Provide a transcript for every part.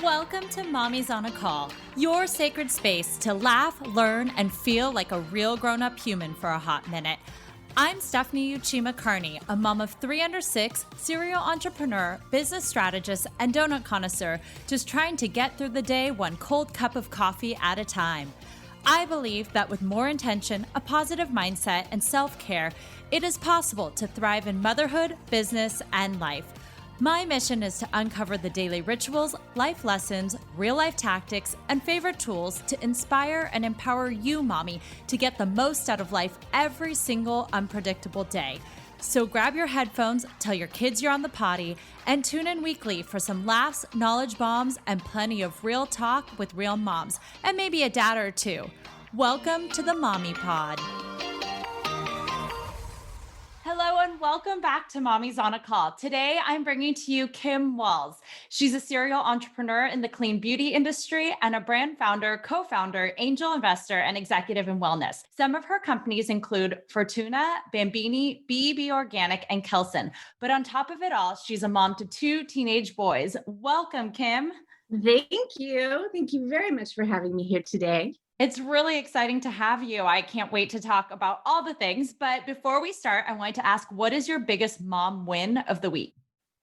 Welcome to Mommy's on a Call, your sacred space to laugh, learn, and feel like a real grown-up human for a hot minute. I'm Stephanie Uchima Carney, a mom of 3 under 6, serial entrepreneur, business strategist, and donut connoisseur, just trying to get through the day one cold cup of coffee at a time. I believe that with more intention, a positive mindset, and self-care, it is possible to thrive in motherhood, business, and life. My mission is to uncover the daily rituals, life lessons, real-life tactics, and favorite tools to inspire and empower you, mommy, to get the most out of life every single unpredictable day. So grab your headphones, tell your kids you're on the potty, and tune in weekly for some laughs, knowledge bombs, and plenty of real talk with real moms, and maybe a dad or two. Welcome to the Mommy Pod. Hello and welcome back to Mommy's on a Call. Today, I'm bringing to you Kim Walls. She's a serial entrepreneur in the clean beauty industry and a brand founder, co-founder, angel investor, and executive in wellness. Some of her companies include Fortuna, Bambini, BEB Organic, and Kelsen. But on top of it all, she's a mom to 2 teenage boys. Welcome, Kim. Thank you. Thank you very much for having me here today. It's really exciting to have you. I can't wait to talk about all the things. But before we start, I wanted to ask, what is your biggest mom win of the week?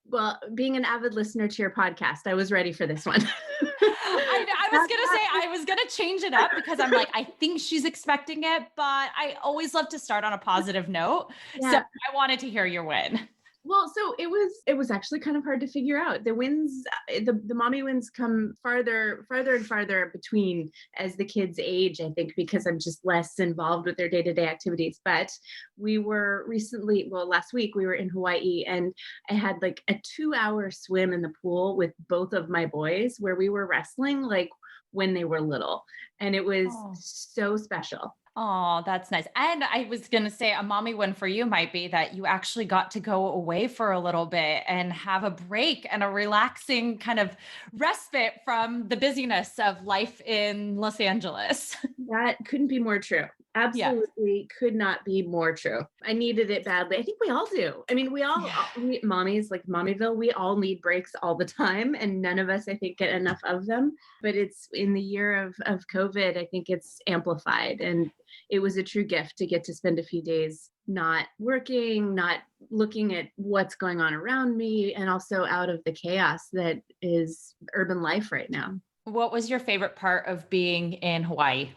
Well, being an avid listener to your podcast, I was ready for this one. I was going to say, I was going to change it up because I'm like, I think she's expecting it, but I always love to start on a positive note. Yeah. So I wanted to hear your win. Well, so it was actually kind of hard to figure out. The wins, the mommy wins come farther and farther between as the kids age, I think, because I'm just less involved with their day-to-day activities. But we were last week we were in Hawaii, and I had like a 2-hour swim in the pool with both of my boys where we were wrestling like when they were little. And it was so special. Oh, that's nice. And I was going to say a mommy win for you might be that you actually got to go away for a little bit and have a break and a relaxing kind of respite from the busyness of life in Los Angeles. That couldn't be more true. Absolutely could not be more true. I needed it badly. I think we all do. I mean, we mommies like Mommyville, we all need breaks all the time. And none of us, I think, get enough of them. But it's in the year of COVID, I think it's amplified. And it was a true gift to get to spend a few days not working, not looking at what's going on around me, and also out of the chaos that is urban life right now. What was your favorite part of being in Hawaii?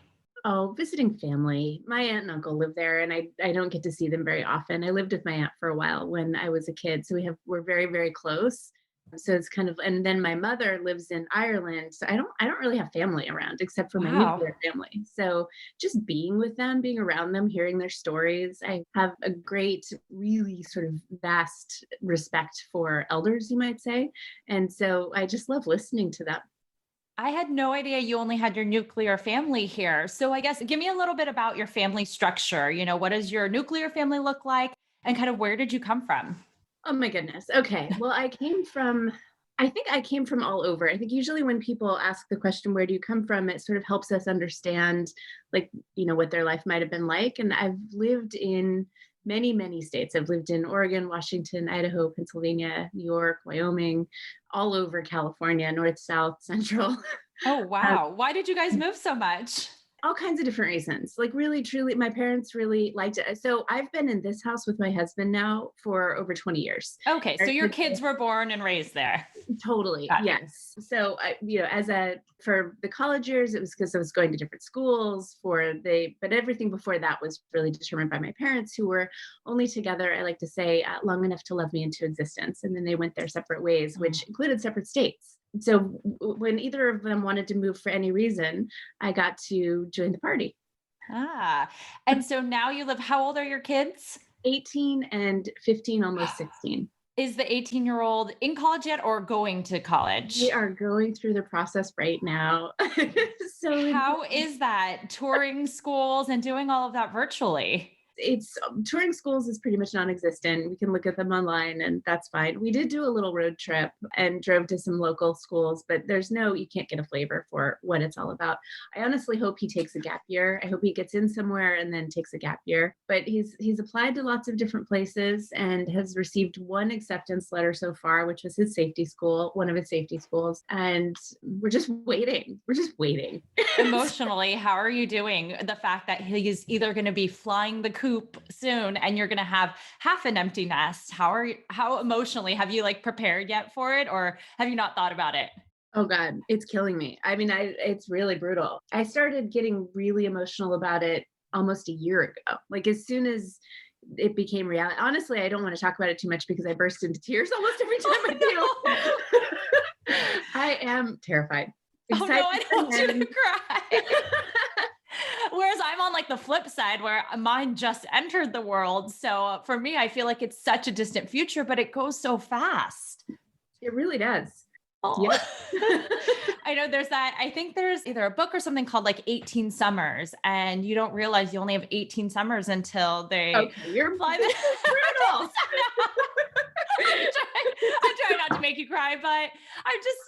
Oh, visiting family. My aunt and uncle live there, and I don't get to see them very often. I lived with my aunt for a while when I was a kid, so we're very, very close. So it's kind of, and then my mother lives in Ireland, so I don't really have family around except for my nuclear family. So just being with them, being around them, hearing their stories, I have a great, really sort of vast respect for elders, you might say, and so I just love listening to them. I had no idea you only had your nuclear family here. So I guess give me a little bit about your family structure. You know, what does your nuclear family look like and kind of where did you come from? Oh my goodness. Okay. Well, I came from all over. I think usually when people ask the question, where do you come from? It sort of helps us understand like, you know, what their life might've been like. And I've lived in many, many states. I've lived in Oregon, Washington, Idaho, Pennsylvania, New York, Wyoming, all over California, North, South, Central. Oh, wow. Why did you guys move so much? All kinds of different reasons. Like really, truly, my parents really liked it. So I've been in this house with my husband now for over 20 years. Okay. So your kids were born and raised there. Totally. Yes. So for the college years, it was because I was going to different schools but everything before that was really determined by my parents, who were only together, I like to say, long enough to love me into existence. And then they went their separate ways, which included separate states. So when either of them wanted to move for any reason, I got to join the party. And so now you live, how old are your kids? 18 and 15, almost 16. Is the 18-year-old in college yet or going to college? We are going through the process right now. So how is that, touring schools and doing all of that virtually? it's touring schools is pretty much non-existent. We can look at them online and that's fine. We did do a little road trip and drove to some local schools, but you can't get a flavor for what it's all about. I honestly hope he takes a gap year. I hope he gets in somewhere and then takes a gap year. But he's applied to lots of different places and has received one acceptance letter so far, which was his safety school, one of his safety schools. And we're just waiting. Emotionally, how are you doing? The fact that he's either going to be flying the coop soon and you're going to have half an empty nest. How emotionally have you prepared yet for it, or have you not thought about it? Oh God, it's killing me. I mean, it's really brutal. I started getting really emotional about it almost a year ago. As soon as it became reality. Honestly, I don't want to talk about it too much because I burst into tears almost every time I do. I am terrified. Excited. Oh no, I don't want you to cry. Whereas I'm on the flip side where mine just entered the world. So for me, I feel like it's such a distant future, but it goes so fast. It really does. Oh. Yep. I know I think there's either a book or something called 18 Summers, and you don't realize you only have 18 summers until they fly the brutal. I'm trying not to make you cry, but I'm just,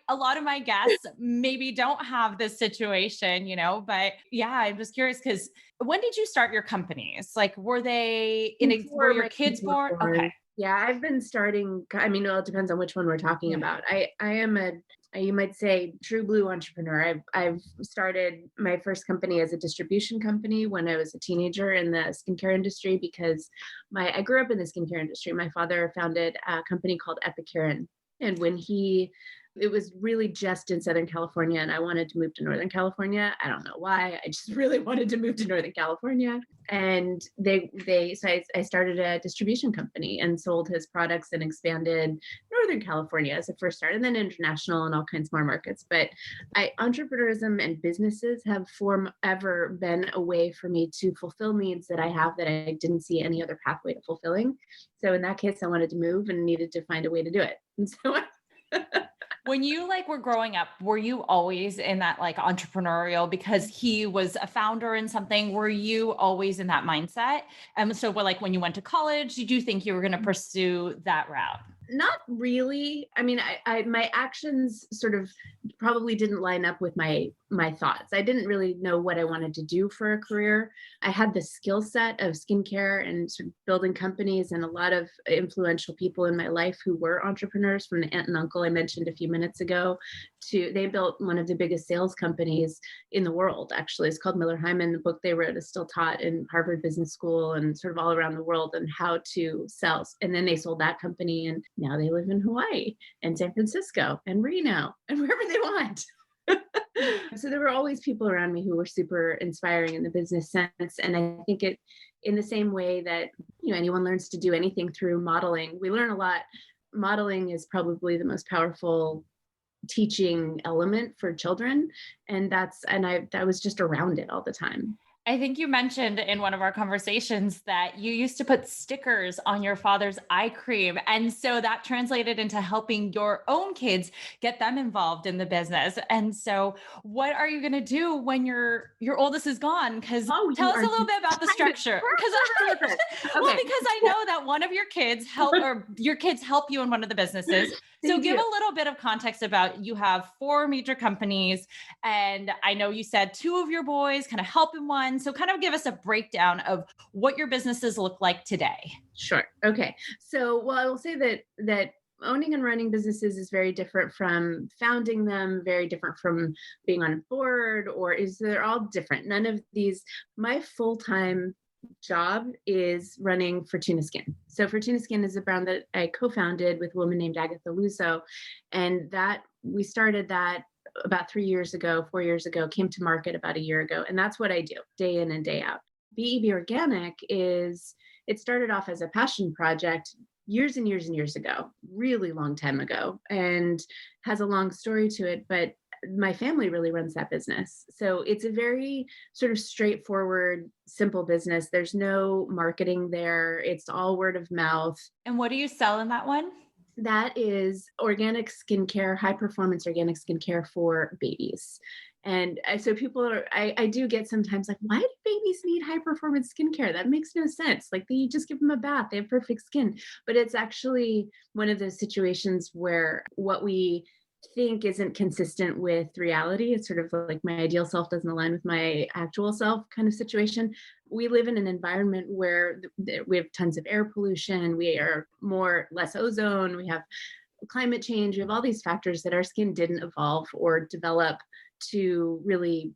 a lot of my guests maybe don't have this situation, but yeah, I'm just curious because when did you start your companies? Were your kids born? Okay. Yeah, I've been starting, it depends on which one we're talking about. I am you might say, true blue entrepreneur. I've started my first company as a distribution company when I was a teenager in the skincare industry because I grew up in the skincare industry. My father founded a company called Epicurean. And it was really just in Southern California and I wanted to move to Northern California. I don't know why. I just really wanted to move to Northern California. And so I started a distribution company and sold his products and expanded Northern California as a first start and then international and all kinds more markets. But entrepreneurism and businesses have forever been a way for me to fulfill needs that I have that I didn't see any other pathway to fulfilling. So in that case, I wanted to move and needed to find a way to do it. And so when you were growing up, were you always in that entrepreneurial because he was a founder in something? Were you always in that mindset? And so when you went to college, did you think you were going to pursue that route? Not really. I mean, my actions sort of probably didn't line up with my thoughts. I didn't really know what I wanted to do for a career. I had the skill set of skincare and sort of building companies and a lot of influential people in my life who were entrepreneurs, from the aunt and uncle I mentioned a few minutes ago they built one of the biggest sales companies in the world. Actually, it's called Miller Hyman. The book they wrote is still taught in Harvard Business School and sort of all around the world and how to sell. And then they sold that company and now they live in Hawaii and San Francisco and Reno and wherever they want. So there were always people around me who were super inspiring in the business sense. And I think in the same way that, anyone learns to do anything through modeling, we learn a lot. Modeling is probably the most powerful teaching element for children. And I was just around it all the time. I think you mentioned in one of our conversations that you used to put stickers on your father's eye cream. And so that translated into helping your own kids, get them involved in the business. And so what are you going to do when your oldest is gone? Because tell us a little bit about the structure. Because I know that one of your kids help you in one of the businesses. So give a little bit of context about, you have 4 major companies, and I know you said 2 of your boys kind of help in one. So kind of give us a breakdown of what your businesses look like today. Sure. Okay. So, I will say that owning and running businesses is very different from founding them, very different from being on a board, they're all different. None of these, my full-time job is running Fortuna Skin. So Fortuna Skin is a brand that I co-founded with a woman named Agatha Luso. And we started that about 4 years ago, came to market about a year ago. And that's what I do day in and day out. BEB Organic it started off as a passion project years and years and years ago, really long time ago, and has a long story to it. But my family really runs that business. So it's a very sort of straightforward, simple business. There's no marketing there. It's all word of mouth. And what do you sell in that one? That is organic skincare, high performance organic skincare for babies. And so people are, I do get sometimes like, why do babies need high performance skincare? That makes no sense. Like you just give them a bath, they have perfect skin. But it's actually one of those situations where what we think isn't consistent with reality. It's sort of like my ideal self doesn't align with my actual self kind of situation. We live in an environment where we have tons of air pollution, we are less ozone, we have climate change, we have all these factors that our skin didn't evolve or develop to really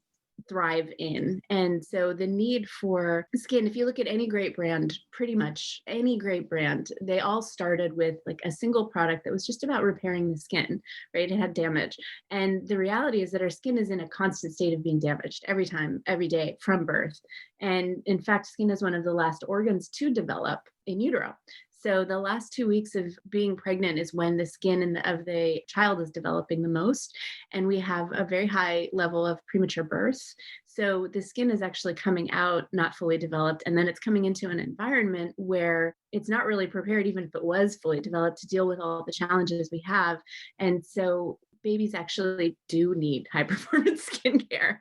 thrive in. And so the need for skin, if you look at any great brand, pretty much any great brand, they all started with like a single product that was just about repairing the skin, right? It had damage. And the reality is that our skin is in a constant state of being damaged every time, every day from birth. And in fact, skin is one of the last organs to develop in utero. So the last 2 weeks of being pregnant is when the skin of the child is developing the most. And we have a very high level of premature births. So the skin is actually coming out not fully developed. And then it's coming into an environment where it's not really prepared, even if it was fully developed, to deal with all the challenges we have. And so babies actually do need high performance skincare.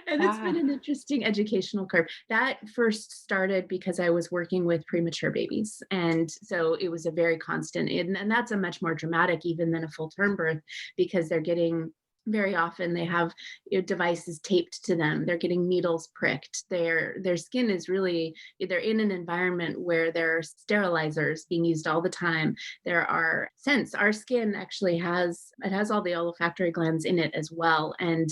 And it's been an interesting educational curve. That first started because I was working with premature babies. And so it was a very constant, and that's a much more dramatic even than a full term birth, because they're getting, very often they have devices taped to them. They're getting needles pricked. Their skin is really, they're in an environment where there are sterilizers being used all the time. There are scents. Our skin actually has all the olfactory glands in it as well. And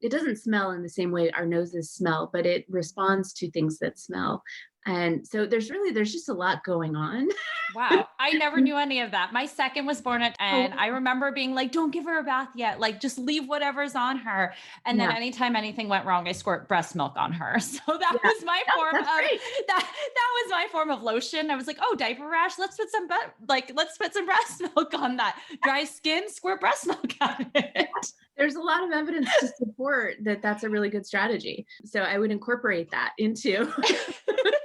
it doesn't smell in the same way our noses smell, but it responds to things that smell. And so there's just a lot going on. Wow. I never knew any of that. My second was born at 10. Oh, I remember being like, don't give her a bath yet. Like, just leave whatever's on her. And then yeah. anytime anything went wrong, I squirt breast milk on her. So that Yeah. was my No, form of that's great. that was my form of lotion. I was like, oh, diaper rash. Let's put some breast milk on that. Dry skin, squirt breast milk on it. There's a lot of evidence to support that that's a really good strategy. So I would incorporate that into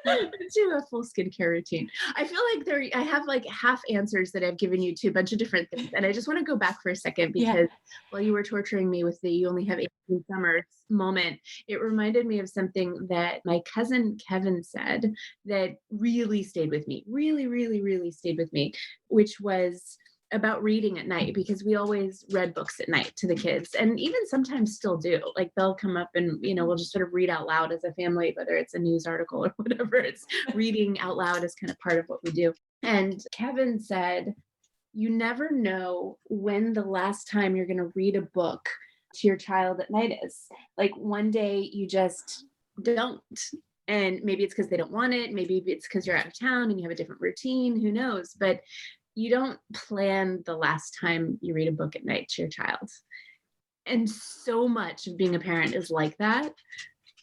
into a full skincare routine. I feel like I have like half answers that I've given you to a bunch of different things. And I just want to go back for a second, Yeah. because while you were torturing me with the you only have 18 summers moment, it reminded me of something that my cousin Kevin said that really stayed with me, really, really, really stayed with me, which was about reading at night, because we always read books at night to the kids, and even sometimes still do. Like they'll come up and we'll just sort of read out loud as a family, whether it's a news article or whatever. It's reading out loud is kind of part of what we do. And Kevin said, you never know when the last time you're going to read a book to your child at night is. Like one day you just don't. And maybe it's because they don't want it. Maybe it's because you're out of town and you have a different routine. Who knows? But you don't plan the last time you read a book at night to your child. And so much of being a parent is like that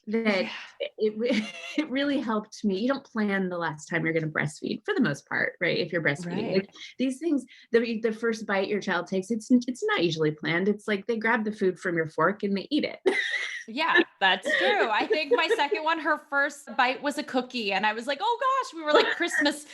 it really helped me. You don't plan the last time you're going to breastfeed, for the most part, right? If you're breastfeeding, Right. like these things, the first bite your child takes, it's not usually planned. It's like they grab the food from your fork and they eat it. Yeah, that's true. I think my second one, her first bite was a cookie. And I was like, oh gosh, we were like Christmas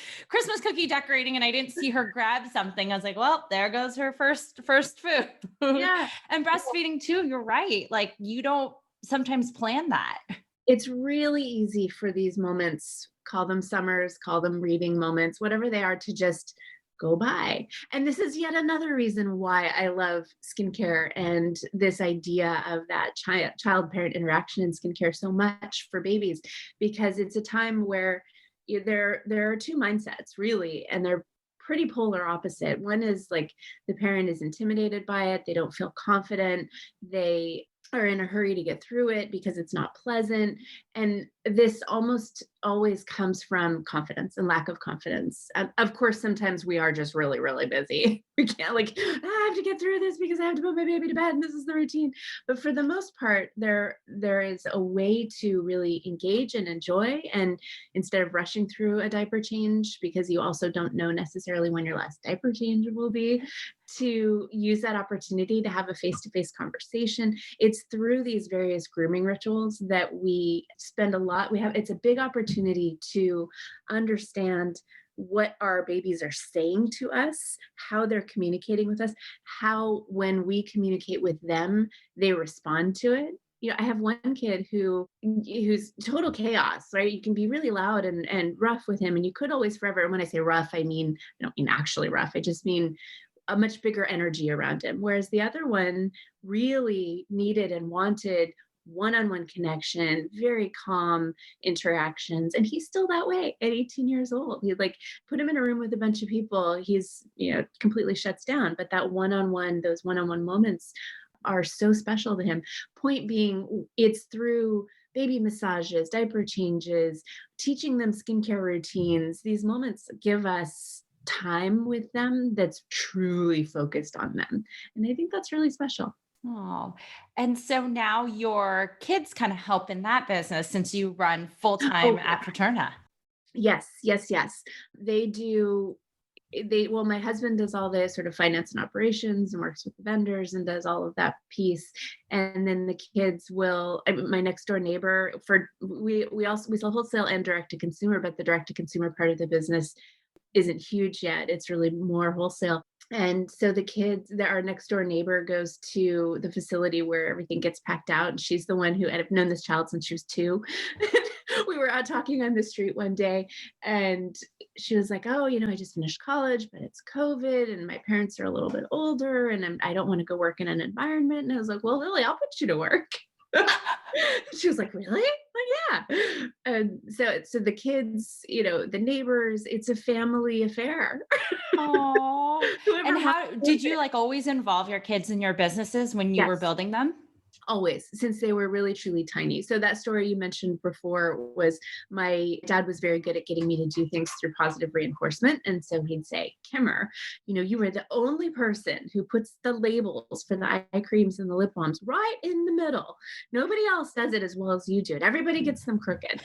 cookie decorating. And I didn't see her grab something. I was like, well, there goes her first food. Yeah. And breastfeeding too. You're right. Like you don't sometimes plan that. It's really easy for these moments, call them summers, call them reading moments, whatever they are, to just go by. And this is yet another reason why I love skincare and this idea of that child parent interaction in skincare so much for babies, because it's a time where there are two mindsets really, and they're pretty polar opposite. One is like the parent is intimidated by it, they don't feel confident, they are in a hurry to get through it because it's not pleasant. And this almost always comes from confidence and lack of confidence. Of course, sometimes we are just really, really busy. We can't I have to get through this because I have to put my baby to bed and this is the routine. But for the most part, there is a way to really engage and enjoy. And instead of rushing through a diaper change, because you also don't know necessarily when your last diaper change will be, to use that opportunity to have a face-to-face conversation. It's through these various grooming rituals that we spend a lot. It's a big opportunity to understand what our babies are saying to us, how they're communicating with us, how when we communicate with them, they respond to it. I have one kid who's total chaos, right? You can be really loud and rough with him, and you could always forever. And when I say rough, I don't mean actually rough. I just mean a much bigger energy around him. Whereas the other one really needed and wanted one-on-one connection, very calm interactions. And he's still that way at 18 years old. You like put him in a room with a bunch of people, he's, completely shuts down. But those one-on-one moments are so special to him. Point being, it's through baby massages, diaper changes, teaching them skincare routines. These moments give us time with them that's truly focused on them. And I think that's really special. Oh, and so now your kids kind of help in that business since you run full time Oh, at Paterna. yes, yes, yes. They do. Well, my husband does all the sort of finance and operations and works with the vendors and does all of that piece. And then the kids my next door neighbor, we sell wholesale and direct to consumer, but the direct to consumer part of the business isn't huge yet. It's really more wholesale. And so the kids, our next door neighbor goes to the facility where everything gets packed out. And she's the one who, and I've known this child since she was 2. We were out talking on the street one day, and she was like, oh, I just finished college, but it's COVID and my parents are a little bit older and I don't want to go work in an environment. And I was like, well, Lily, I'll put you to work. She was like, really? Like, yeah. And so the kids, the neighbors, it's a family affair. Oh, Whoever and wants how to do did you it. like always involve your kids in your businesses when you were Yes. building them? Always, since they were really truly tiny. So that story you mentioned before was my dad was very good at getting me to do things through positive reinforcement. And so he'd say, Kimmer, you were the only person who puts the labels for the eye creams and the lip balms right in the middle. Nobody else does it as well as you do it. Everybody gets them crooked.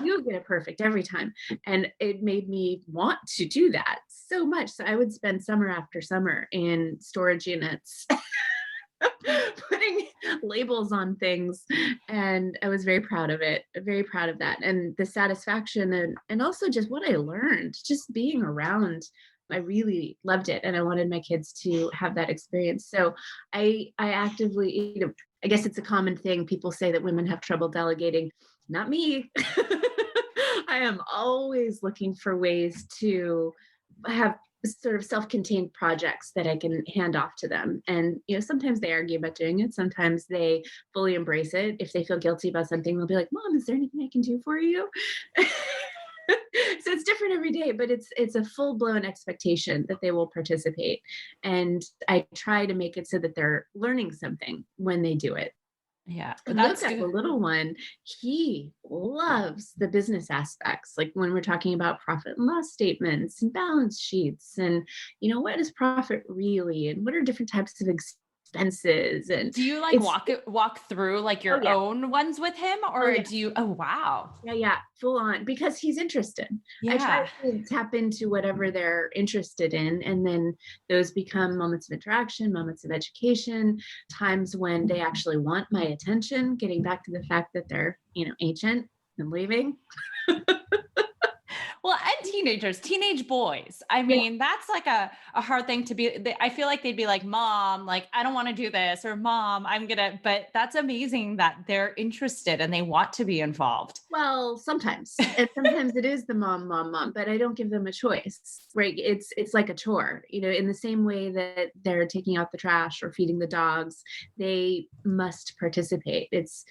You get it perfect every time. And it made me want to do that so much. So I would spend summer after summer in storage units putting labels on things, and I was very proud of it, very proud of that, and the satisfaction, and also just what I learned just being around. I really loved it, and I wanted my kids to have that experience. So I actively, I guess it's a common thing, people say that women have trouble delegating. Not me. I am always looking for ways to have sort of self-contained projects that I can hand off to them. And, sometimes they argue about doing it. Sometimes they fully embrace it. If they feel guilty about something, they'll be like, Mom, is there anything I can do for you? So it's different every day, but it's a full-blown expectation that they will participate. And I try to make it so that they're learning something when they do it. Yeah, And look that's at the good. little one, he loves the business aspects, like when we're talking about profit and loss statements and balance sheets and, what is profit really, and what are different types of expenses, and Do you like it's walk through like oh your yeah, own ones with him oh or yeah. do you oh wow. Yeah, yeah, full on, because he's interested. I try Yeah. to tap into whatever they're interested in, and then those become moments of interaction, moments of education, times when they actually want my attention, getting back to the fact that they're, ancient and leaving. Well, and teenage boys. I Yeah. mean, that's like a hard thing to be. I feel like they'd be like, Mom, like, I don't want to do this, or Mom, but that's amazing that they're interested and they want to be involved. Well, sometimes. And sometimes it is the mom, mom, mom, but I don't give them a choice. Right? It's like a chore, in the same way that they're taking out the trash or feeding the dogs, they must participate. It's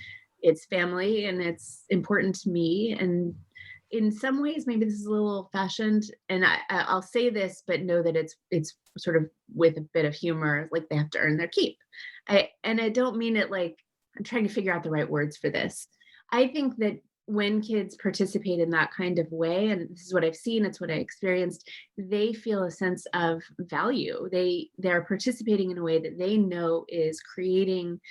family and it's important to me. And in some ways, maybe this is a little old-fashioned, and I'll say this, but know that it's sort of with a bit of humor, like they have to earn their keep. I don't mean it like I'm trying to figure out the right words for this. I think that when kids participate in that kind of way, and this is what I've seen, it's what I experienced, they feel a sense of value. They're participating in a way that they know is creating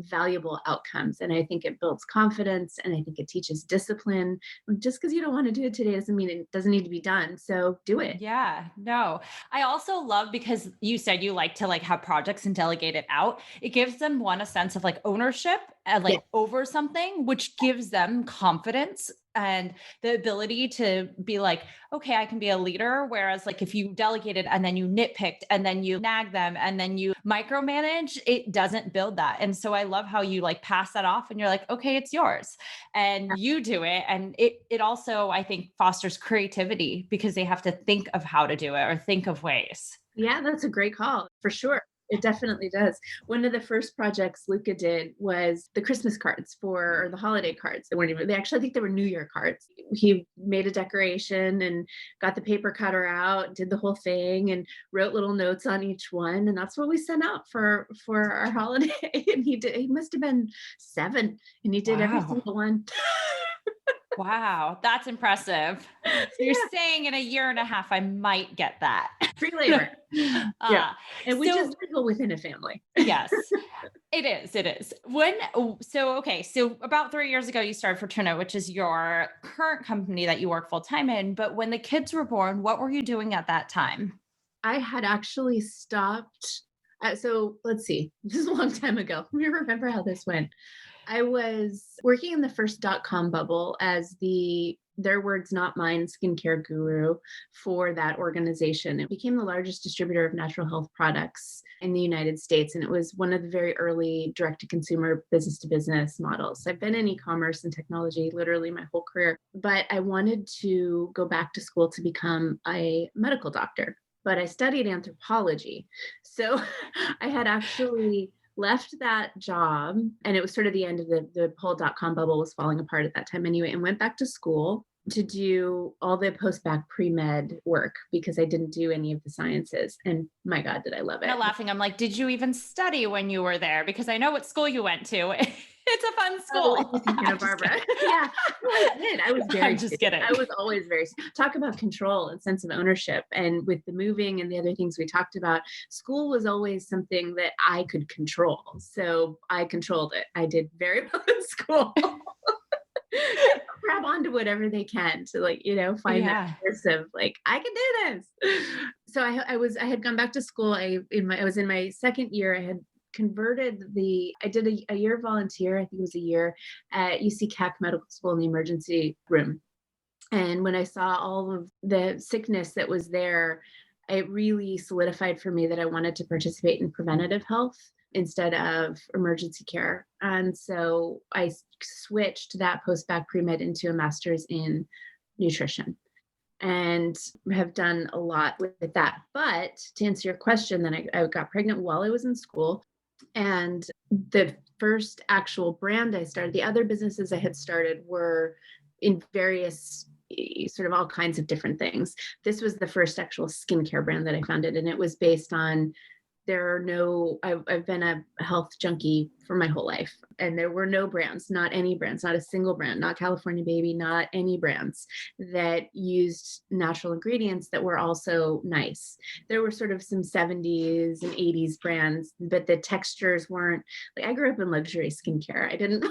valuable outcomes. And I think it builds confidence, and I think it teaches discipline. Just because you don't want to do it today doesn't mean it doesn't need to be done. So do it. Yeah, no. I also love because you said you like to like have projects and delegate it out. It gives them a sense of like ownership and Yeah. like over something, which gives them confidence and the ability to be like, okay, I can be a leader. Whereas like if you delegated and then you nitpicked and then you nag them and then you micromanage, it doesn't build that. And so I love how you like pass that off and you're like, okay, it's yours and you do it. And it also, I think, fosters creativity because they have to think of how to do it or think of ways. Yeah, that's a great call for sure. It definitely does. One of the first projects Luca did was the Christmas cards or the holiday cards. They weren't even, they actually, I think they were New Year cards. He made a decoration and got the paper cutter out, did the whole thing and wrote little notes on each one. And that's what we sent out for our holiday. And he must have been 7 and he did every Wow. single one. Wow, that's impressive. So you're Yeah, saying in a year and a half, I might get that. free labor. Yeah. uh, And which is so legal within a family. yes, it is. It is. Okay. So about 3 years ago, you started Fortuna, which is your current company that you work full time in. But when the kids were born, what were you doing at that time? I had actually stopped. So let's see, this is a long time ago. Let me remember how this went. I was working in the first .com bubble as their words, not mine, skincare guru for that organization. It became the largest distributor of natural health products in the United States. And it was one of the very early direct to consumer business to business models. I've been in e-commerce and technology literally my whole career, but I wanted to go back to school to become a medical doctor. But I studied anthropology. So I had actually left that job, and it was sort of the end of the whole .com bubble was falling apart at that time anyway, and went back to school to do all the post-bac pre-med work because I didn't do any of the sciences. And my God, did I love it. I'm laughing. I'm like, did you even study when you were there? Because I know what school you went to. It's a fun Oh, school. it was in Santa Barbara. Yeah, well, I did. I was very I'm just kidding. I was always very talk about control and sense of ownership. And with the moving and the other things we talked about, school was always something that I could control. So I controlled it. I did very well in school. Grab onto whatever they can to find that Yeah. course of like, I can do this. So I had gone back to school. I was in my second year. I had converted I did a year volunteer. I think it was a year at UC-CAC Medical School in the emergency room. And when I saw all of the sickness that was there, it really solidified for me that I wanted to participate in preventative health instead of emergency care. And so I switched that post-bac pre-med into a master's in nutrition and have done a lot with that. But to answer your question, then I got pregnant while I was in school. And the first actual brand I started, the other businesses I had started were in various sort of all kinds of different things. This was the first actual skincare brand that I founded, and it was based on I've been a health junkie for my whole life, and there were no brands, not any brands, not a single brand, not California Baby, not any brands that used natural ingredients that were also nice. There were sort of some 70s and 80s brands, but the textures weren't like, I grew up in luxury skincare. I didn't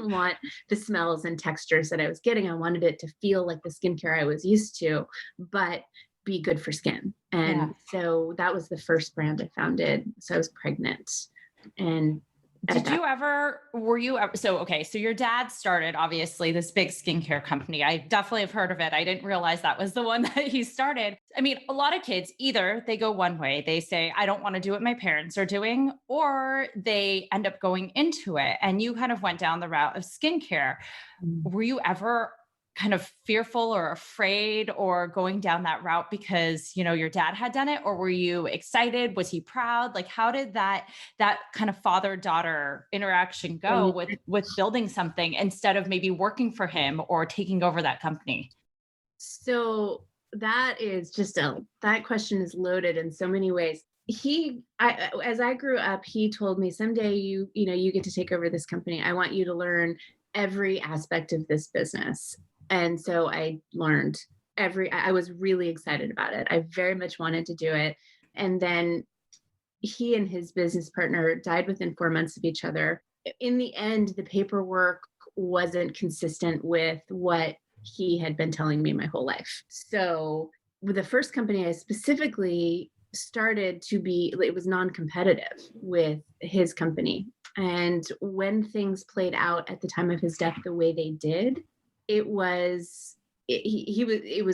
want the smells and textures that I was getting. I wanted it to feel like the skincare I was used to, but be good for skin. And so that was the first brand I founded. So I was pregnant. And so your dad started obviously this big skincare company. I definitely have heard of it. I didn't realize that was the one that he started. I mean, a lot of kids, either they go one way, they say, I don't want to do what my parents are doing, or they end up going into it. And you kind of went down the route of skincare. Were you ever kind of fearful or afraid or going down that route because, your dad had done it? Or were you excited? Was he proud? Like, how did that kind of father-daughter interaction go with building something instead of maybe working for him or taking over that company? So that is that question is loaded in so many ways. As I grew up, he told me, someday you get to take over this company. I want you to learn every aspect of this business. And so I learned I was really excited about it. I very much wanted to do it. And then he and his business partner died within 4 months of each other. In the end, the paperwork wasn't consistent with what he had been telling me my whole life. So with the first company, I specifically started it was non-competitive with his company. And when things played out at the time of his death the way they did, it was, it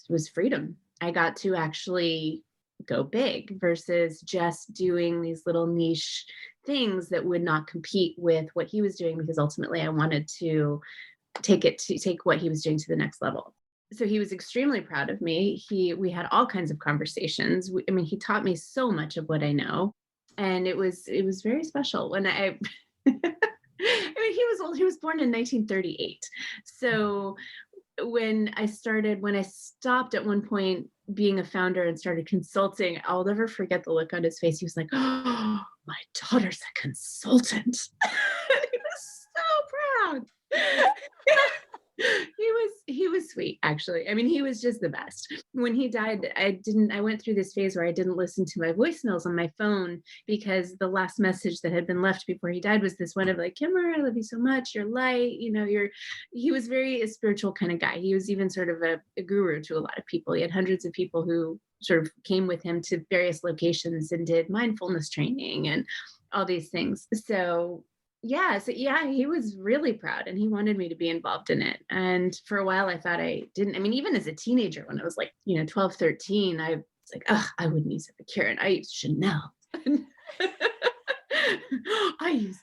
was freedom. I got to actually go big versus just doing these little niche things that would not compete with what he was doing, because ultimately I wanted to take what he was doing to the next level. So he was extremely proud of me. We had all kinds of conversations. I mean, he taught me so much of what I know, and it was very special when I I mean, he was born in 1938. So when I stopped at one point being a founder and started consulting, I'll never forget the look on his face. He was like, "Oh, my daughter's a consultant." He was so proud. He was sweet, actually. I mean, he was just the best. When he died, I went through this phase where I didn't listen to my voicemails on my phone, because the last message that had been left before he died was this one of like, "Kimmer, I love you so much. You're light. He was very a spiritual kind of guy. He was even sort of a guru to a lot of people. He had hundreds of people who sort of came with him to various locations and did mindfulness training and all these things. So yeah, he was really proud and he wanted me to be involved in it. And for a while I thought I didn't. I mean, even as a teenager, when I was like, 12, 13, I was like, "Ugh, I wouldn't use Epicure. I use Chanel." I use,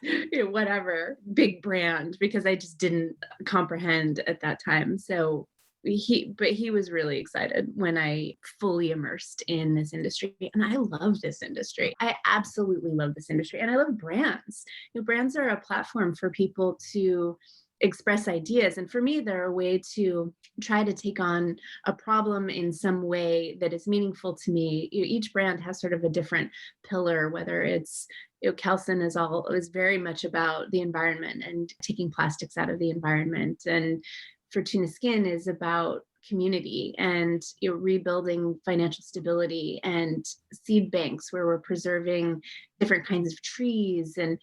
whatever big brand, because I just didn't comprehend at that time. So he was really excited when I fully immersed in this industry. And I love this industry. I absolutely love this industry. And I love brands. Brands are a platform for people to express ideas. And for me, they're a way to try to take on a problem in some way that is meaningful to me. Each brand has sort of a different pillar, whether it's, Kelsen is very much about the environment and taking plastics out of the environment. And Fortuna Skin is about community and rebuilding financial stability, and seed banks where we're preserving different kinds of trees. And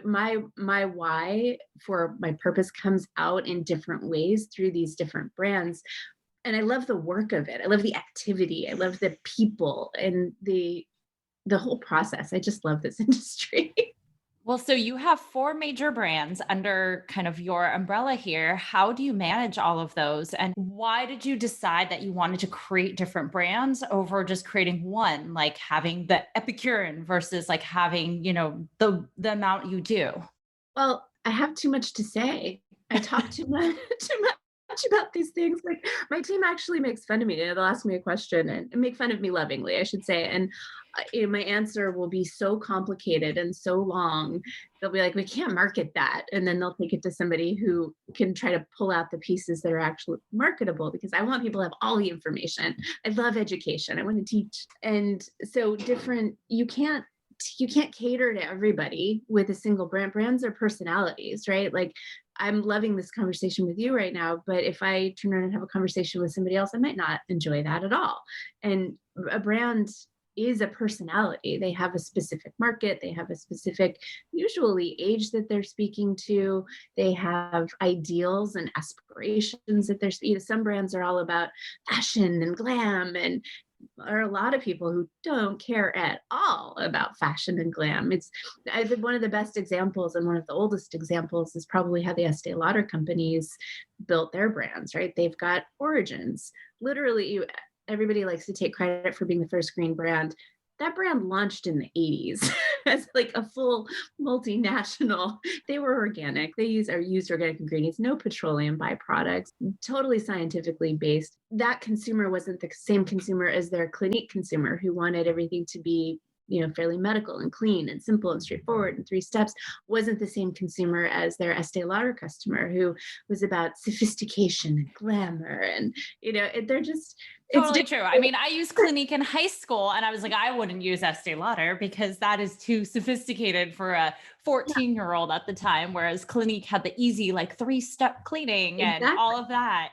my why for my purpose comes out in different ways through these different brands. And I love the work of it. I love the activity. I love the people and the whole process. I just love this industry. Well, so you have 4 major brands under kind of your umbrella here. How do you manage all of those? And why did you decide that you wanted to create different brands over just creating one, like having the Epicurean versus like having, the amount you do? Well, I have too much to say. I talk too much, too much about these things. Like, my team actually makes fun of me. They'll ask me a question and make fun of me lovingly, I should say. And my answer will be so complicated and so long. They'll be like, "We can't market that." And then they'll take it to somebody who can try to pull out the pieces that are actually marketable, because I want people to have all the information. I love education. I want to teach. And so you can't cater to everybody with a single brand. Brands are personalities, right? Like, I'm loving this conversation with you right now, but if I turn around and have a conversation with somebody else, I might not enjoy that at all. And a brand is a personality. They have a specific market, they have a specific, usually, age that they're speaking to. They have ideals and aspirations that some brands are all about fashion and glam, and there are a lot of people who don't care at all about fashion and glam. I think one of the best examples and one of the oldest examples is probably how the Estee Lauder companies built their brands, right? They've got origins. Literally, everybody likes to take credit for being the first green brand. That brand launched in the 80s as like a full multinational. They were organic. They used organic ingredients, no petroleum byproducts, totally scientifically based. That consumer wasn't the same consumer as their Clinique consumer, who wanted everything to be, fairly medical and clean and simple and straightforward and 3 steps. Wasn't the same consumer as their Estee Lauder customer, who was about sophistication and glamour. And, they're just, Totally true. I mean, I used Clinique in high school and I was like, I wouldn't use Estee Lauder because that is too sophisticated for a 14-year-old at the time. Whereas Clinique had the easy, like 3-step cleaning and all of that.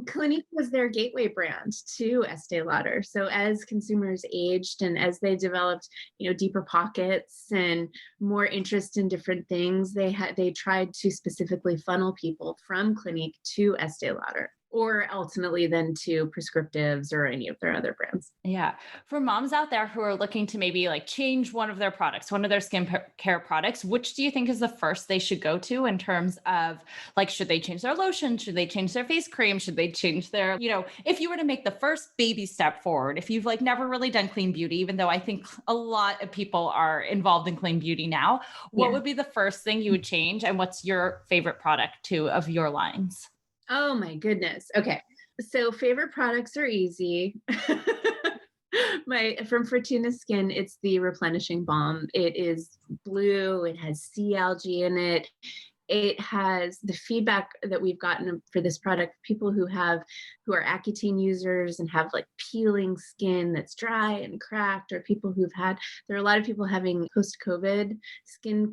Clinique was their gateway brand to Estee Lauder. So as consumers aged and as they developed, deeper pockets and more interest in different things, they tried to specifically funnel people from Clinique to Estee Lauder. or ultimately then to prescriptives or any of their other brands. Yeah. For moms out there who are looking to maybe like change one of their products, one of their care products, which do you think is the first they should go to in terms of like, should they change their lotion? Should they change their face cream? Should they change their, if you were to make the first baby step forward, if you've like never really done clean beauty, even though I think a lot of people are involved in clean beauty now, what would be the first thing you would change? And what's your favorite product too of your lines? Oh my goodness. Okay. So favorite products are easy. From Fortuna Skin, it's the Replenishing Balm. It is blue. It has sea algae in it. It has the feedback that we've gotten for this product, people who are Accutane users and have like peeling skin that's dry and cracked, or people there are a lot of people having post-COVID skin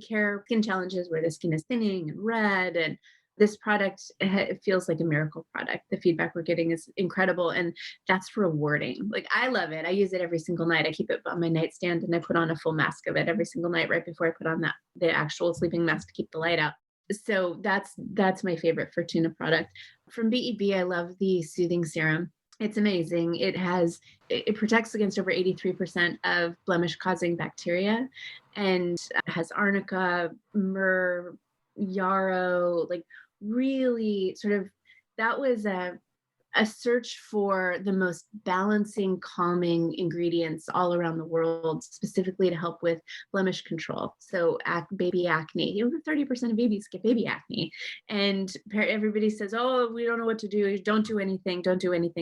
challenges where the skin is thinning and red, and this product, it feels like a miracle product. The feedback we're getting is incredible, and that's rewarding. Like, I love it. I use it every single night. I keep it on my nightstand, and I put on a full mask of it every single night right before I put on the actual sleeping mask to keep the light out. So that's my favorite Fortuna product. From BEB, I love the Soothing Serum. It's amazing. It protects against over 83% of blemish causing bacteria, and has arnica, myrrh, yarrow, like really sort of, that was a search for the most balancing, calming ingredients all around the world, specifically to help with blemish control. So baby acne, 30% of babies get baby acne. And everybody says, oh, we don't know what to do. Don't do anything.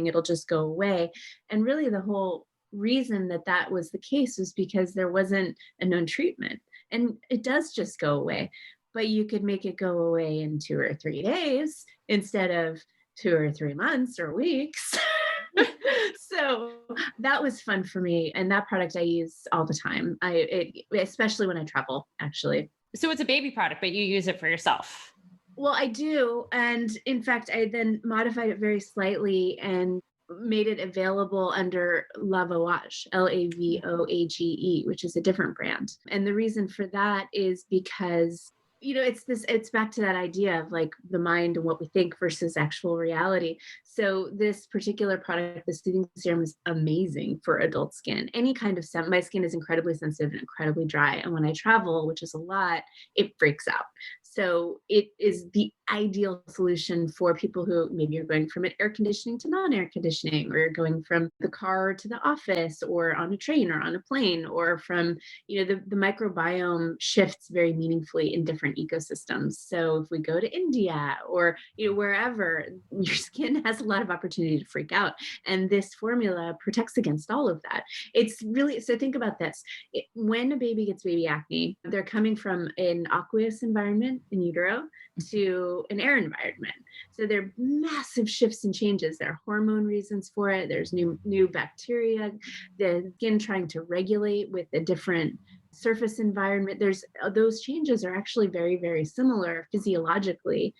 It'll just go away. And really the whole reason that was the case was because there wasn't a known treatment. And it does just go away. But you could make it go away in 2 or 3 days instead of 2 or 3 months or weeks. So that was fun for me. And that product I use all the time. Especially when I travel, actually. So it's a baby product, but you use it for yourself. Well, I do. And in fact, I then modified it very slightly and made it available under La Voage, Lavoage, which is a different brand. And the reason for that is because it's back to that idea of like the mind and what we think versus actual reality. So this particular product, the Soothing Serum, is amazing for adult skin. Any kind of my skin is incredibly sensitive and incredibly dry. And when I travel, which is a lot, it breaks out. So it is the ideal solution for people who maybe are going from air conditioning to non-air conditioning, or you're going from the car to the office, or on a train or on a plane, or from, the microbiome shifts very meaningfully in different ecosystems. So if we go to India or, wherever, your skin has a lot of opportunity to freak out. And this formula protects against all of that. It's really, so think about this. When a baby gets baby acne, they're coming from an aqueous environment in utero to an air environment. So there are massive shifts and changes. There are hormone reasons for it. There's new bacteria, the skin trying to regulate with a different surface environment. Those changes are actually very, very similar physiologically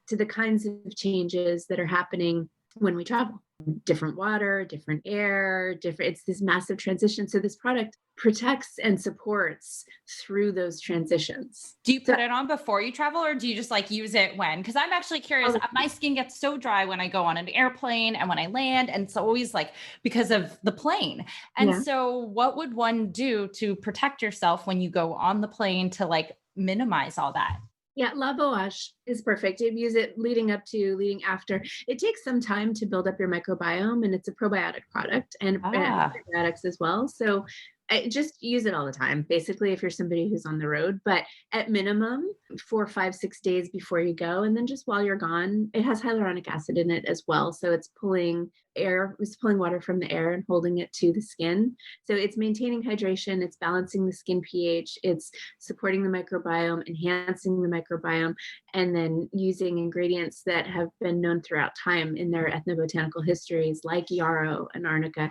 to the kinds of changes that are happening when we travel. Different water, different air, it's this massive transition. So this product protects and supports through those transitions. Do you put it on before you travel, or do you just like use it when? Because I'm actually curious. My skin gets so dry when I go on an airplane and when I land, and it's always like because of the plane. And so what would one do to protect yourself when you go on the plane to like minimize all that? Yeah, La Voage is perfect. You use it leading after. It takes some time to build up your microbiome, and it's a probiotic product and probiotics as well. So I just use it all the time, basically, if you're somebody who's on the road. But at minimum, 4, 5, 6 days before you go. And then just while you're gone, it has hyaluronic acid in it as well. So it's pulling water from the air and holding it to the skin. So it's maintaining hydration, it's balancing the skin pH, it's supporting the microbiome, enhancing the microbiome, and then using ingredients that have been known throughout time in their ethnobotanical histories, like yarrow and arnica,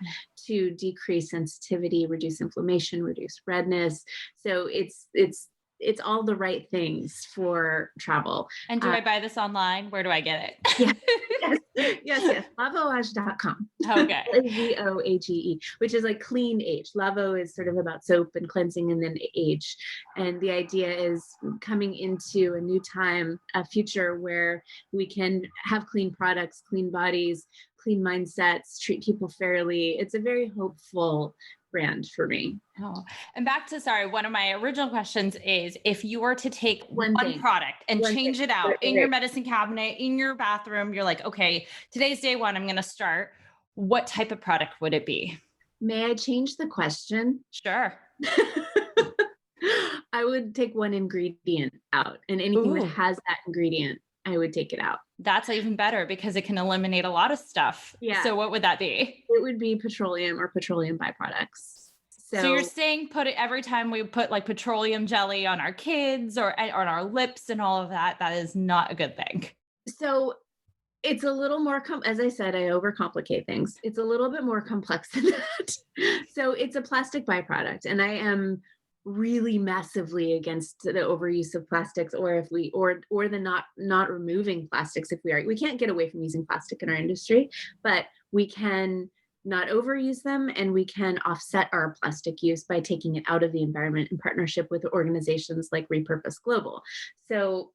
to decrease sensitivity, reduce inflammation, reduce redness. So it's all the right things for travel. And do I buy this online? Where do I get it? Yes. Yes. Lavoage.com. Okay. Voage, which is like clean age. Lavo is sort of about soap and cleansing and then age. And the idea is coming into a new time, a future where we can have clean products, clean bodies, clean mindsets, treat people fairly. It's a very hopeful brand for me. Oh, and back to, sorry, one of my original questions is, if you were to take one product and change it out in your medicine cabinet, in your bathroom, you're like, okay, today's day one, I'm going to start. What type of product would it be? May I change the question? Sure. I would take one ingredient out, and anything that has that ingredient, I would take it out. That's even better because it can eliminate a lot of stuff. Yeah. So what would that be? It would be petroleum or petroleum byproducts. So you're saying put it every time we put like petroleum jelly on our kids or on our lips and all of that, that is not a good thing. So it's a little more, as I said, I overcomplicate things. It's a little bit more complex than that. So it's a plastic byproduct, and I am really massively against the overuse of plastics, or if we or the not removing plastics. If we can't get away from using plastic in our industry, but we can not overuse them, and we can offset our plastic use by taking it out of the environment in partnership with organizations like Repurpose Global. So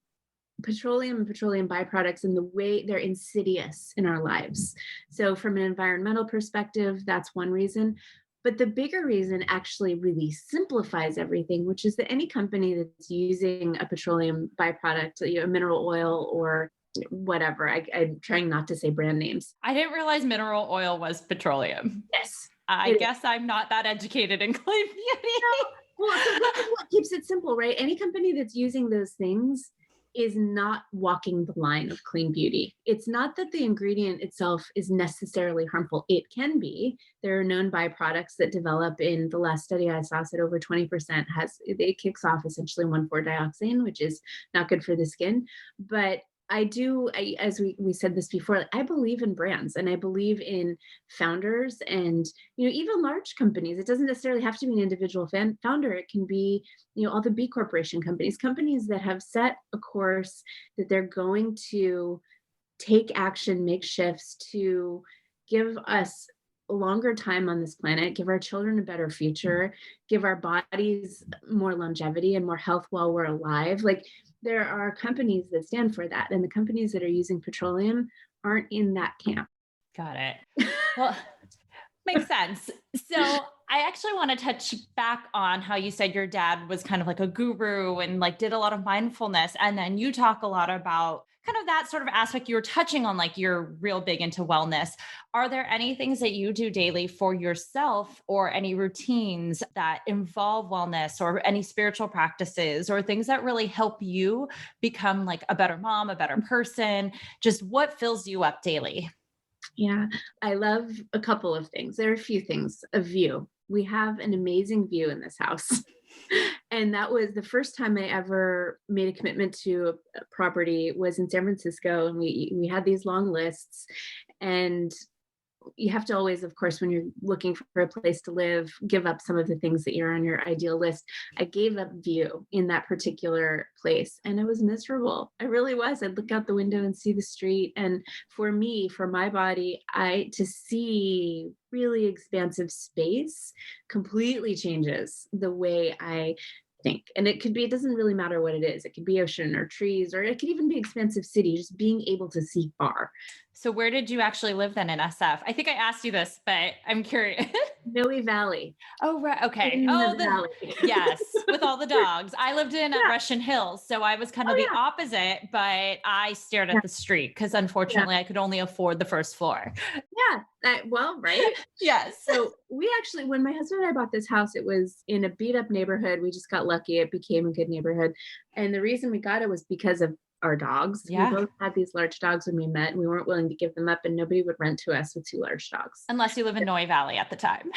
petroleum and petroleum byproducts, and the way they're insidious in our lives. So from an environmental perspective, that's one reason. But the bigger reason actually really simplifies everything, which is that any company that's using a petroleum byproduct, a mineral oil or whatever, I'm trying not to say brand names. I didn't realize mineral oil was petroleum. Yes. I guess I'm not that educated in clean beauty. No. Well, so that's what keeps it simple, right? Any company that's using those things is not walking the line of clean beauty. It's not that the ingredient itself is necessarily harmful. It can be. There are known byproducts that develop. In the last study I saw said over 20% it kicks off essentially 1,4-dioxane, which is not good for the skin. But as we said this before, I believe in brands, and I believe in founders, and even large companies. It doesn't necessarily have to be an individual founder. It can be all the B Corporation companies that have set a course that they're going to take action, make shifts to give us a longer time on this planet, give our children a better future, give our bodies more longevity and more health while we're alive. Like, there are companies that stand for that, and the companies that are using petroleum aren't in that camp. Got it. Well, makes sense. So I actually want to touch back on how you said your dad was kind of like a guru and like did a lot of mindfulness. And then you talk a lot about kind of that sort of aspect you were touching on, like you're real big into wellness. Are there any things that you do daily for yourself, or any routines that involve wellness, or any spiritual practices, or things that really help you become like a better mom, a better person? Just what fills you up daily? Yeah, I love a couple of things. There are a few things. A view. We have an amazing view in this house. And that was the first time I ever made a commitment to a property was in San Francisco. And we had these long lists, and you have to always, of course, when you're looking for a place to live, give up some of the things that you're on your ideal list. I gave up view in that particular place, and I was miserable. I really was. I'd look out the window and see the street. And for me, for my body, to see really expansive space completely changes the way I think. And it doesn't really matter what it is. It could be ocean or trees, or it could even be expansive city, just being able to see far. So where did you actually live then in SF? I think I asked you this, but I'm curious. Noe Valley. Oh, right. Okay. In the valley. Yes, with all the dogs. I lived in Russian Hills, so I was kind of the opposite, but I stared at the street because unfortunately I could only afford the first floor. Yeah. Well, right? Yes. So we actually, when my husband and I bought this house, it was in a beat up neighborhood. We just got lucky. It became a good neighborhood. And the reason we got it was because of our dogs. Yeah. We both had these large dogs when we met, and we weren't willing to give them up, and nobody would rent to us with two large dogs. Unless you live in Noe Valley at the time.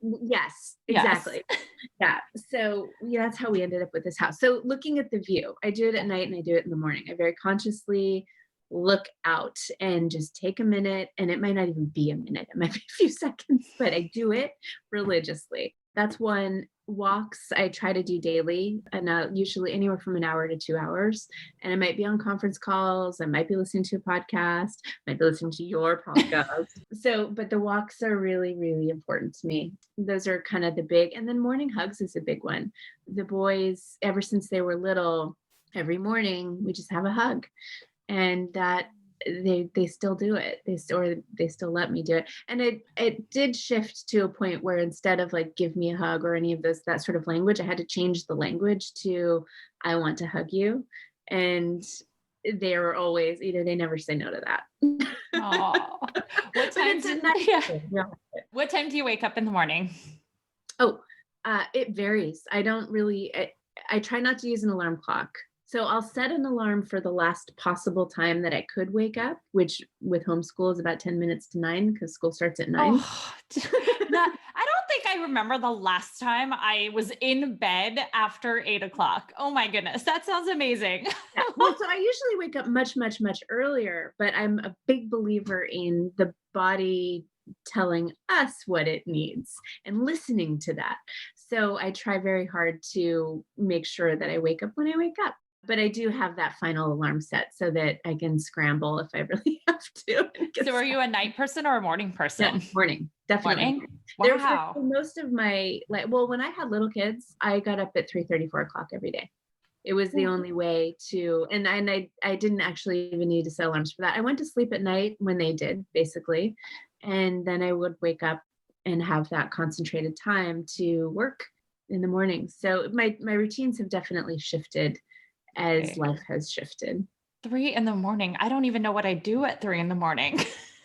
Yes, exactly. Yes. Yeah. So that's how we ended up with this house. So looking at the view, I do it at night and I do it in the morning. I very consciously look out and just take a minute, and it might not even be a minute. It might be a few seconds, but I do it religiously. That's one. Walks I try to do daily, and usually anywhere from an hour to 2 hours. And I might be on conference calls. I might be listening to a podcast. I might be listening to your podcast. But the walks are really, really important to me. Those are kind of the big. And then morning hugs is a big one. The boys, ever since they were little, every morning we just have a hug, and that they still do it. They still let me do it. And it did shift to a point where instead of like give me a hug or any of that sort of language, I had to change the language to I want to hug you. And they were always, they never say no to that. Oh, what time? What time do you wake up in the morning? Oh, it varies. I don't really. I try not to use an alarm clock. So I'll set an alarm for the last possible time that I could wake up, which with homeschool is about 10 minutes to 9 because school starts at 9. Oh, I don't think I remember the last time I was in bed after 8 o'clock. Oh my goodness. That sounds amazing. Yeah. Well, so I usually wake up much, much, much earlier, but I'm a big believer in the body telling us what it needs and listening to that. So I try very hard to make sure that I wake up when I wake up. But I do have that final alarm set so that I can scramble if I really have to. So are you a night person or a morning person? No, morning, definitely. Morning? Wow. For most of my, when I had little kids, I got up at 3:30, 4 o'clock every day. It was the only way to, and I didn't actually even need to set alarms for that. I went to sleep at night when they did, basically. And then I would wake up and have that concentrated time to work in the morning. So my routines have definitely shifted as life has shifted. 3 a.m. I don't even know what I do at 3 a.m.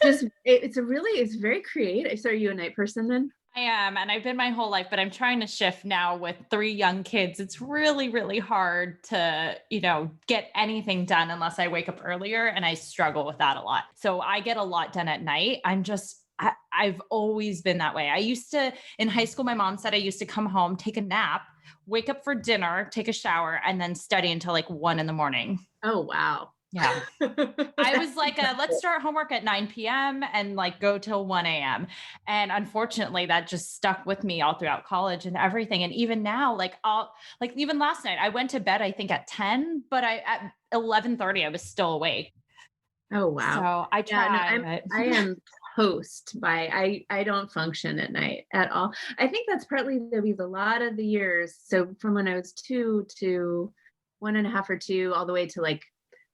It's very creative. So are you a night person then? I am. And I've been my whole life, but I'm trying to shift now with 3 young kids. It's really, really hard to, get anything done unless I wake up earlier. And I struggle with that a lot. So I get a lot done at night. I've always been that way. In high school, my mom said I used to come home, take a nap, wake up for dinner, take a shower, and then study until like 1 a.m. Oh, wow. Yeah. I was like, let's start homework at 9 p.m. and like go till 1 a.m. And unfortunately that just stuck with me all throughout college and everything. And even now, even last night, I went to bed, I think at 10, but at 11:30, I was still awake. Oh, wow. So I try. Yeah, I am post by, I don't function at night at all. I think that's partly with a lot of the years. So from when I was 2 to 1.5 or 2, all the way to like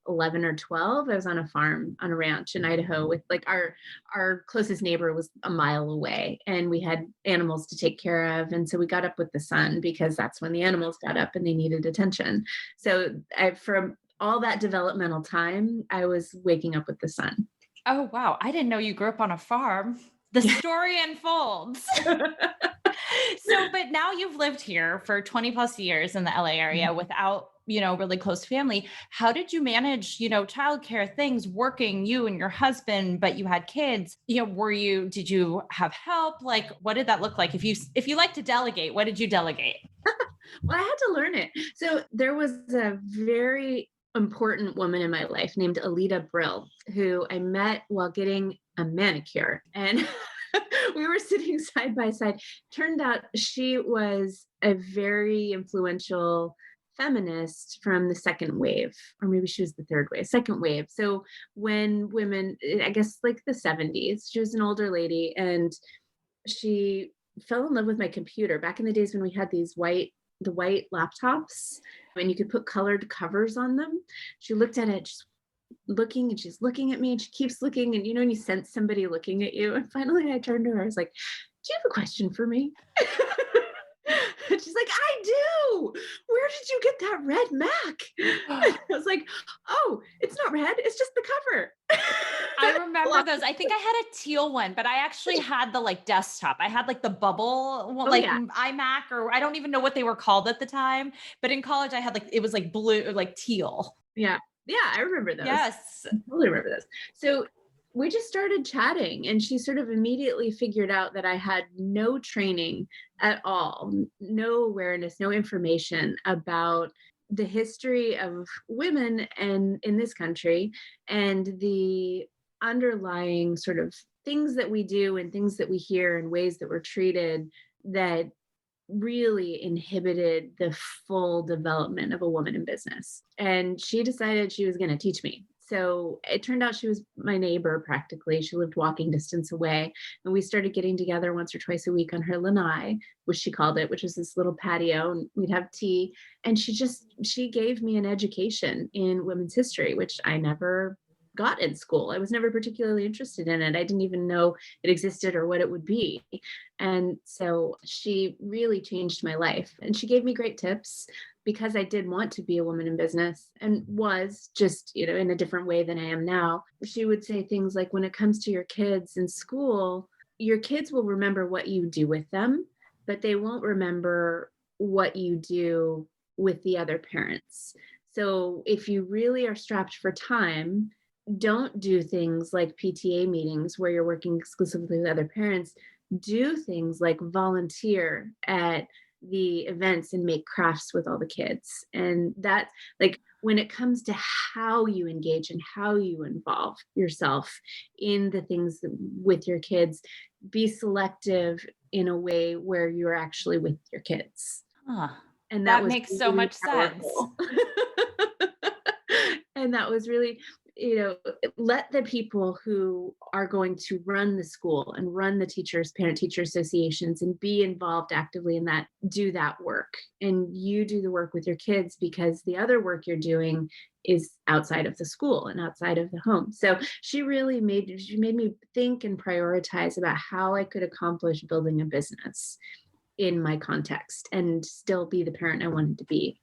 11 or 12, I was on a farm on a ranch in Idaho with like our closest neighbor was a mile away, and we had animals to take care of. And so we got up with the sun because that's when the animals got up and they needed attention. So from all that developmental time, I was waking up with the sun. Oh, wow. I didn't know you grew up on a farm. The story unfolds. But now you've lived here for 20 plus years in the LA area without, really close family. How did you manage, childcare things, working, you and your husband, but you had kids? Did you have help? Like, what did that look like? If you like to delegate, what did you delegate? Well, I had to learn it. So there was a very important woman in my life named Alita Brill, who I met while getting a manicure. And we were sitting side by side. Turned out she was a very influential feminist from the second wave, or maybe she was the third wave, second wave. So when women, I guess like the 70s, she was an older lady, and she fell in love with my computer back in the days when we had these white laptops and you could put colored covers on them. She looked at it, just looking, and she's looking at me, and she keeps looking, and when you sense somebody looking at you. And finally I turned to her, I was like, do you have a question for me? And she's like, I do. Where did you get that red Mac? I was like, oh, it's not red, it's just the cover. I remember those. I think I had a teal one, but I actually had the like desktop. I had like the bubble one, iMac, or I don't even know what they were called at the time. But in college, I had it was like blue or like teal. Yeah. Yeah, I remember those. Yes. I totally remember those. So we just started chatting, and she sort of immediately figured out that I had no training at all, no awareness, no information about the history of women and in this country, and the underlying sort of things that we do and things that we hear and ways that we're treated that really inhibited the full development of a woman in business. And she decided she was going to teach me. So it turned out she was my neighbor practically. She lived walking distance away. And we started getting together once or twice a week on her lanai, which she called it, which was this little patio. And we'd have tea. And she gave me an education in women's history, which I never got in school. I was never particularly interested in it. I didn't even know it existed or what it would be. And so she really changed my life. And she gave me great tips because I did want to be a woman in business and was just, in a different way than I am now. She would say things like, when it comes to your kids in school, your kids will remember what you do with them, but they won't remember what you do with the other parents. So if you really are strapped for time, don't do things like PTA meetings where you're working exclusively with other parents. Do things like volunteer at the events and make crafts with all the kids. And that, like, when it comes to how you engage and how you involve yourself in the things with your kids, be selective in a way where you're actually with your kids. And that makes really so much powerful. Sense. And that was really, let the people who are going to run the school and run the parent-teacher associations and be involved actively in that, do that work. And you do the work with your kids, because the other work you're doing is outside of the school and outside of the home. So she made me think and prioritize about how I could accomplish building a business in my context and still be the parent I wanted to be.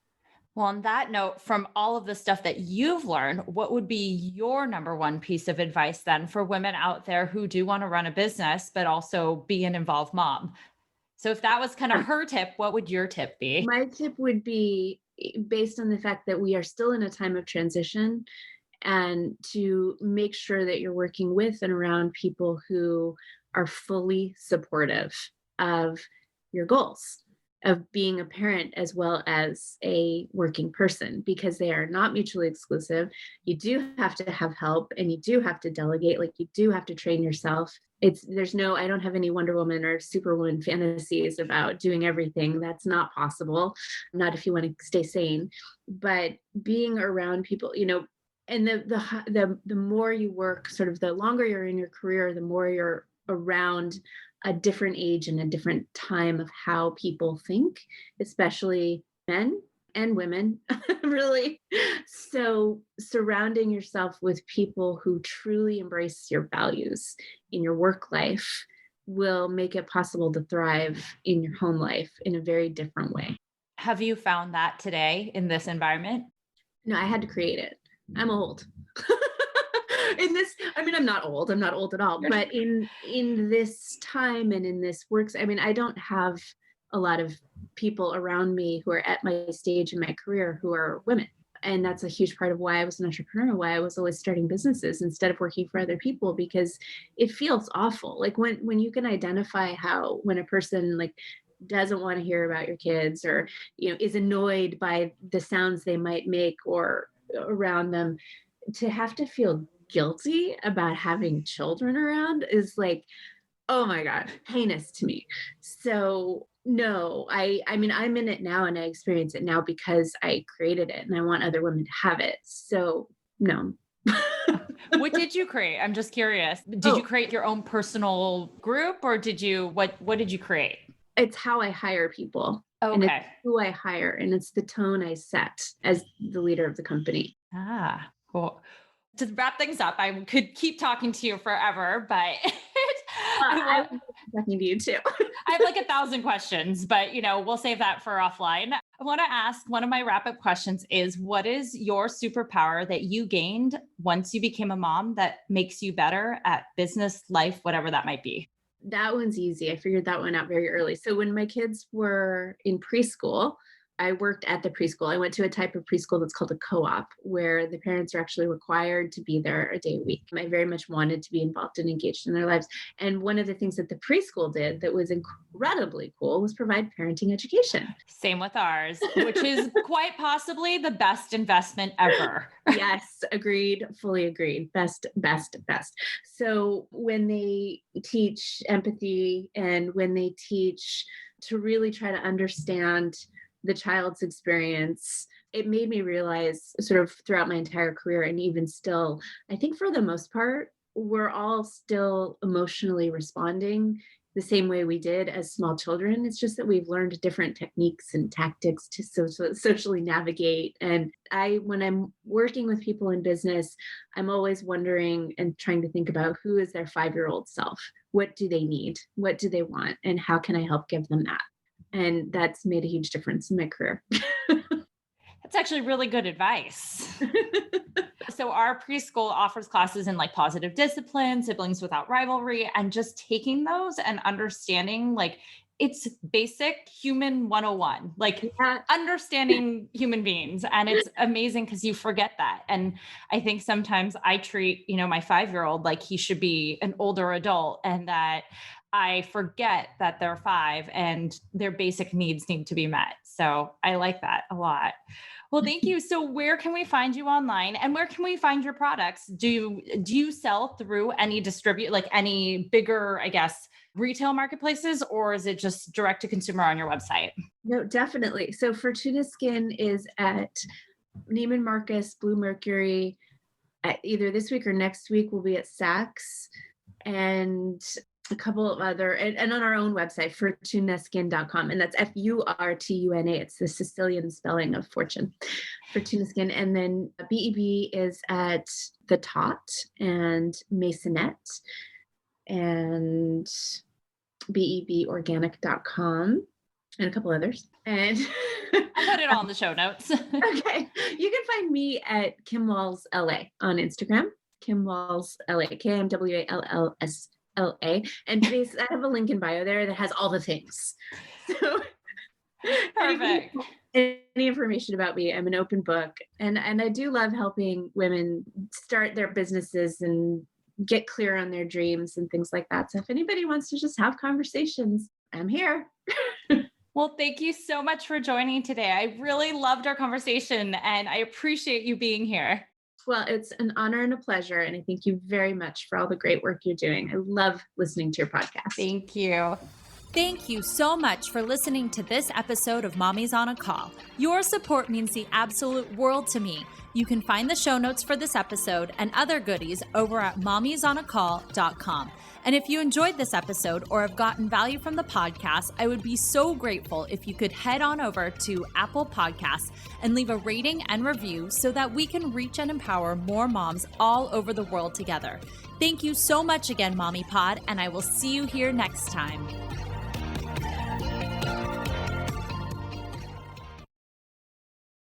Well, on that note, from all of the stuff that you've learned, what would be your number one piece of advice then for women out there who do want to run a business, but also be an involved mom? So if that was kind of her tip, what would your tip be? My tip would be, based on the fact that we are still in a time of transition, and to make sure that you're working with and around people who are fully supportive of your goals, of being a parent as well as a working person, because they are not mutually exclusive. You do have to have help, and you do have to delegate. Like, you do have to train yourself. I don't have any Wonder Woman or Superwoman fantasies about doing everything. That's not possible. Not if you want to stay sane. But being around people, and the more you work, sort of the longer you're in your career, the more you're around a different age and a different time of how people think, especially men and women, really. So surrounding yourself with people who truly embrace your values in your work life will make it possible to thrive in your home life in a very different way. Have you found that today in this environment? No, I had to create it. I'm old. I'm not old at all, but in this time and in this works, I don't have a lot of people around me who are at my stage in my career who are women. And that's a huge part of why I was an entrepreneur, why I was always starting businesses instead of working for other people, because it feels awful. Like when you can identify when a person doesn't want to hear about your kids, or, is annoyed by the sounds they might make or around them, to have to feel guilty about having children around is like, oh my God, heinous to me. So no, I'm in it now, and I experience it now because I created it, and I want other women to have it. So no. What did you create? I'm just curious. Did you create your own personal group, or what did you create? It's how I hire people. Okay. And it's who I hire, and it's the tone I set as the leader of the company. Cool. To wrap things up, I could keep talking to you forever, but I'm talking to you too. I have 1,000 questions, but we'll save that for offline. I want to ask, one of my wrap-up questions is, what is your superpower that you gained once you became a mom that makes you better at business, life, whatever that might be? That one's easy. I figured that one out very early. So when my kids were in preschool, I worked at the preschool. I went to a type of preschool that's called a co-op, where the parents are actually required to be there a day a week. I very much wanted to be involved and engaged in their lives. And one of the things that the preschool did that was incredibly cool was provide parenting education. Same with ours, which is quite possibly the best investment ever. Yes, agreed. Fully agreed. Best. So when they teach empathy, and when they teach to really try to understand the child's experience. It made me realize sort of throughout my entire career, and even still, I think for the most part, we're all still emotionally responding the same way we did as small children. It's just that we've learned different techniques and tactics to socially navigate. And when I'm working with people in business, I'm always wondering and trying to think about who is their 5-year-old self? What do they need? What do they want? And how can I help give them that? And that's made a huge difference in my career. That's actually really good advice. So our preschool offers classes in like positive discipline, siblings without rivalry, and just taking those and understanding like it's basic human 101, like understanding human beings. And it's amazing because you forget that. And I think sometimes I treat, my 5-year-old like he should be an older adult, and that I forget that they're 5 and their basic needs need to be met. So I like that a lot. Well, thank you. So where can we find you online, and where can we find your products? Do you sell through any like any bigger, I guess, retail marketplaces, or is it just direct to consumer on your website? No, definitely. So Fortuna Skin is at Neiman Marcus, Blue Mercury. Either this week or next week, we'll be at Saks and a couple of other, and on our own website, fortunaskin.com. And that's Fortuna. It's the Sicilian spelling of fortune, Fortuna Skin. And then BEB is at The Tot and Masonette and beborganic.com and a couple others. And I'll put it all in the show notes. Okay. You can find me at Kim Walls LA on Instagram. Kim Walls LA, KMWALLS LA, and I have a link in bio there that has all the things. So perfect. Any information about me, I'm an open book, and I do love helping women start their businesses and get clear on their dreams and things like that. So if anybody wants to just have conversations, I'm here. Well, thank you so much for joining today. I really loved our conversation, and I appreciate you being here. Well, it's an honor and a pleasure. And I thank you very much for all the great work you're doing. I love listening to your podcast. Thank you. Thank you so much for listening to this episode of Mommy's on a Call. Your support means the absolute world to me. You can find the show notes for this episode and other goodies over at mommysonacall.com. And if you enjoyed this episode or have gotten value from the podcast, I would be so grateful if you could head on over to Apple Podcasts and leave a rating and review so that we can reach and empower more moms all over the world together. Thank you so much again, Mommy Pod, and I will see you here next time.